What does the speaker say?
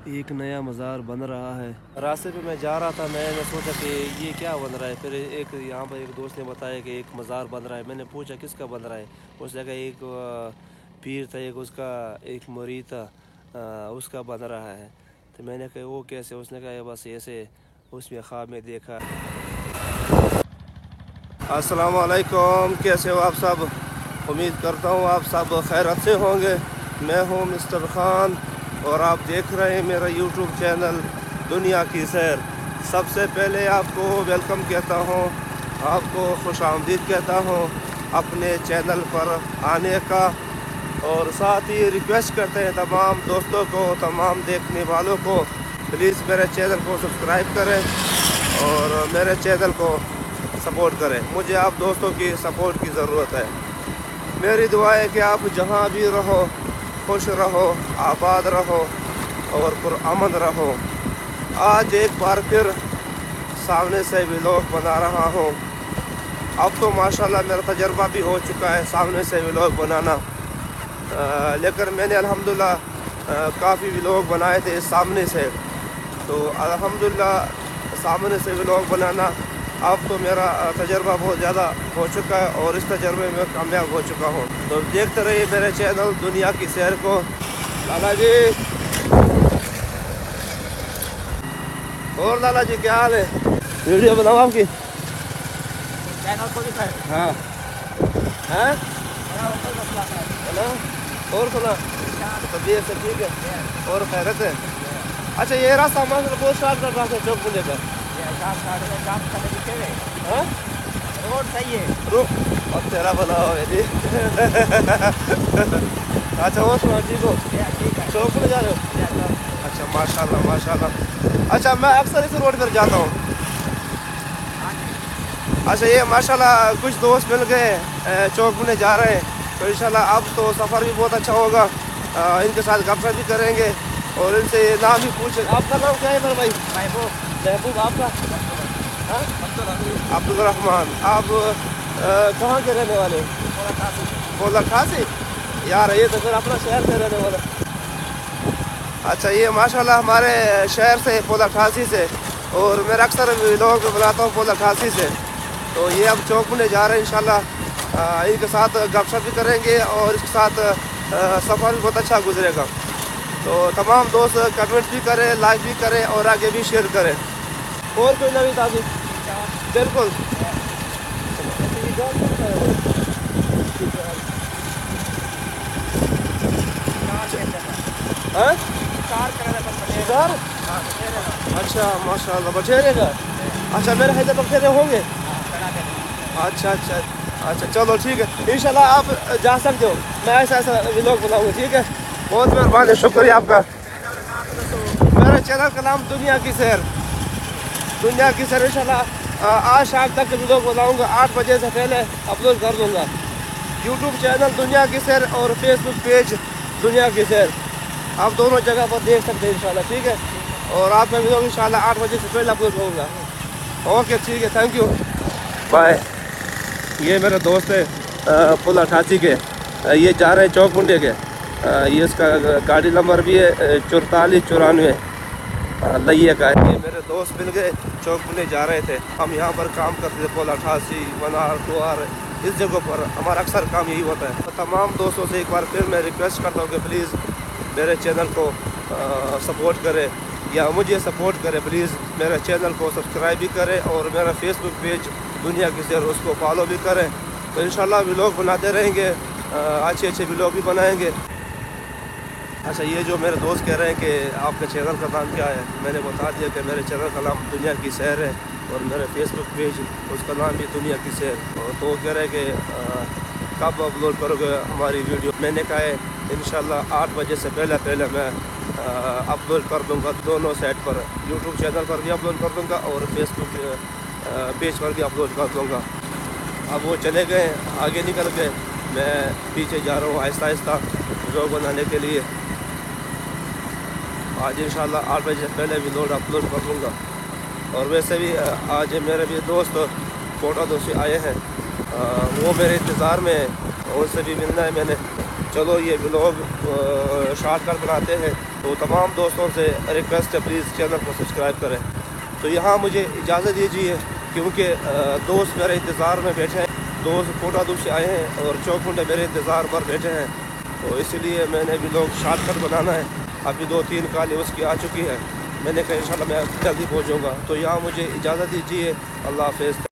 एक नया मज़ार बन रहा है। रास्ते पे मैं जा रहा था, मैंने सोचा कि ये क्या बन रहा है। फिर एक यहाँ पर एक दोस्त ने बताया कि एक मज़ार बन रहा है। मैंने पूछा किसका बन रहा है। उसने कहा एक पीर था, एक उसका एक मुरीद था, उसका बन रहा है। तो मैंने कहा वो कैसे। उसने कहा बस ऐसे उसमें ख्वाब में देखा। अस्सलाम वालेकुम, कैसे हो आप सब। उम्मीद करता हूँ आप सब खैरियत से होंगे। मैं हूँ मिस्टर ख़ान और आप देख रहे हैं मेरा यूट्यूब चैनल दुनिया की सैर। सबसे पहले आपको वेलकम कहता हूँ, आपको खुश आमदीद कहता हूँ अपने चैनल पर आने का। और साथ ही रिक्वेस्ट करते हैं तमाम दोस्तों को, तमाम देखने वालों को, प्लीज़ मेरे चैनल को सब्सक्राइब करें और मेरे चैनल को सपोर्ट करें। मुझे आप दोस्तों की सपोर्ट की ज़रूरत है। मेरी दुआ है कि आप जहाँ भी रहो खुश रहो, आबाद रहो और पुरअमन रहो। आज एक बार फिर सामने से व्लॉग बना रहा हूँ। अब तो माशाल्लाह मेरा तजर्बा भी हो चुका है सामने से व्लॉग बनाना, लेकिन मैंने अल्हम्दुलिल्लाह काफ़ी व्लॉग बनाए थे सामने से। तो अल्हम्दुलिल्लाह सामने से व्लॉग बनाना अब तो मेरा तजर्बा बहुत ज़्यादा हो चुका है और इस तजर्बे में कामयाब हो चुका हूँ। तो देखते रहिए मेरे चैनल दुनिया की सैर को। लाला जी, और लाला जी क्या हाल है। वीडियो बनाओ आपकी चैनल को भी कर। हाँ हैं और सुना तबीयत से ठीक है और खैरत है। अच्छा ये रास्ता हमारे बहुत स्टार्ट कर रहा था चौक पुले का। हाँ? रोड सही है। रुक और तेरा भला हो जी। अच्छा और सुना ठीक हो, ठीक है। चौक पुले जा रहे हो। अच्छा माशाल्लाह माशाल्लाह। अच्छा मैं अक्सर इस रोड पर जाता हूँ। अच्छा ये माशाल्लाह कुछ दोस्त मिल गए चौक पुले जा रहे हैं, तो इंशाल्लाह अब तो सफ़र भी बहुत अच्छा होगा। इनके साथ गपशप भी करेंगे और इनसे नाम भी पूछे। आपका नाम क्या है मेरे भाई। महबूब। महबूब, आपका अब्दुल रहमान। आप कहाँ के रहने वाले। बोला खासी यार, ये तो फिर अपना शहर से रहने वाला। अच्छा ये माशाल्लाह हमारे शहर से पोला खासी से, और मैं अक्सर लोग बुलाता हूँ पोला खासी से। तो ये अब चौक में जा रहे हैं इंशाल्लाह। इनके साथ गपशप भी करेंगे और इसके साथ सफ़र भी बहुत अच्छा गुजरेगा। तो तमाम दोस्त कमेंट भी करें, लाइक भी करें और आगे भी शेयर करें। और कोई नवी ताज़ी बिल्कुल। हाँ? शिकार? अच्छा माशाल्लाह बछेरे का। अच्छा मेरे हैदर बखेरे होंगे। अच्छा अच्छा अच्छा चलो ठीक है, इंशाल्लाह आप जा सकते हो। मैं ऐसा ऐसा व्लॉग बनाऊंगा, ठीक है। बहुत मेहरबानी, शुक्रिया आपका। मेरे चैनल का नाम दुनिया की सैर। दुनिया की सैर इंशाल्लाह आज शाम तक व्लॉग बनाऊंगा, 8 बजे से पहले अपलोड कर दूंगा। यूट्यूब चैनल दुनिया की सैर और फेसबुक पेज दुनिया की सैर, आप दोनों जगह पर देख सकते हैं इंशाल्लाह, ठीक है। और आप मैं व्लॉग इंशाल्लाह 8 बजे से पहले अपलोड करूँगा। ओके ठीक है, थैंक यू, बाय। ये मेरा दोस्त है पुल 88 के, ये जा रहे हैं चौक मुंडे के। ये इसका गाड़ी नंबर भी है 4494 लइया का है। ये मेरे दोस्त मिल गए, चौक मुंडे जा रहे थे। हम यहाँ पर काम करते थे पुल 88 मनार दुआर, इस जगह पर हमारा अक्सर काम यही होता है। तो तमाम दोस्तों से एक बार फिर मैं रिक्वेस्ट करता हूँ कि प्लीज़ मेरे चैनल को सपोर्ट करें या मुझे सपोर्ट करें। प्लीज़ मेरे चैनल को सब्सक्राइब भी करें और मेरा फेसबुक पेज दुनिया की सैर उसको फॉलो भी करें। तो इंशाल्लाह व्लॉग बनाते रहेंगे, अच्छे अच्छे व्लॉग भी बनाएंगे। अच्छा ये जो मेरे दोस्त कह रहे हैं कि आपके चैनल का नाम क्या है, मैंने बता दिया कि मेरे चैनल का नाम दुनिया की सैर है और मेरे फेसबुक पेज उसका नाम भी दुनिया की सैर। और तो वो कह रहे हैं कि कब अपलोड करोगे हमारी वीडियो। मैंने कहा है इंशाल्लाह 8 बजे से पहले मैं अपलोड कर दूँगा दोनों साइट पर, यूट्यूब चैनल पर भी अपलोड कर दूँगा और फेसबुक पेज पर भी अपलोड कर दूँगा। अब वो चले गए, आगे निकल गए, मैं पीछे जा रहा हूँ आहिस्ता आहिस्ता व्लॉग बनाने के लिए। आज इंशाल्लाह 8 बजे से पहले व्लॉग अपलोड कर दूँगा। और वैसे भी आज मेरे भी दोस्त फ़ोटो दोस्त आए हैं, वो मेरे इंतज़ार में हैं, उनसे भी मिलना है मैंने। चलो ये व्लॉग शॉर्टकट बनाते हैं, तो तमाम दोस्तों से रिक्वेस्ट है प्लीज़ चैनल को सब्सक्राइब करें। तो यहाँ मुझे इजाज़त दीजिए क्योंकि दोस्त मेरे इंतज़ार में बैठे हैं, दोस्त कोटादू से आए हैं और चौकुंडे मेरे इंतज़ार पर बैठे हैं, तो इसलिए मैंने व्लॉग शॉर्टकट बनाना है। अभी 2-3 कॉल उसकी आ चुकी है, मैंने कहा इंशाल्लाह मैं जल्दी पहुँचूँगा। तो यहाँ मुझे इजाज़त दीजिए, अल्लाह हाफ़िज़।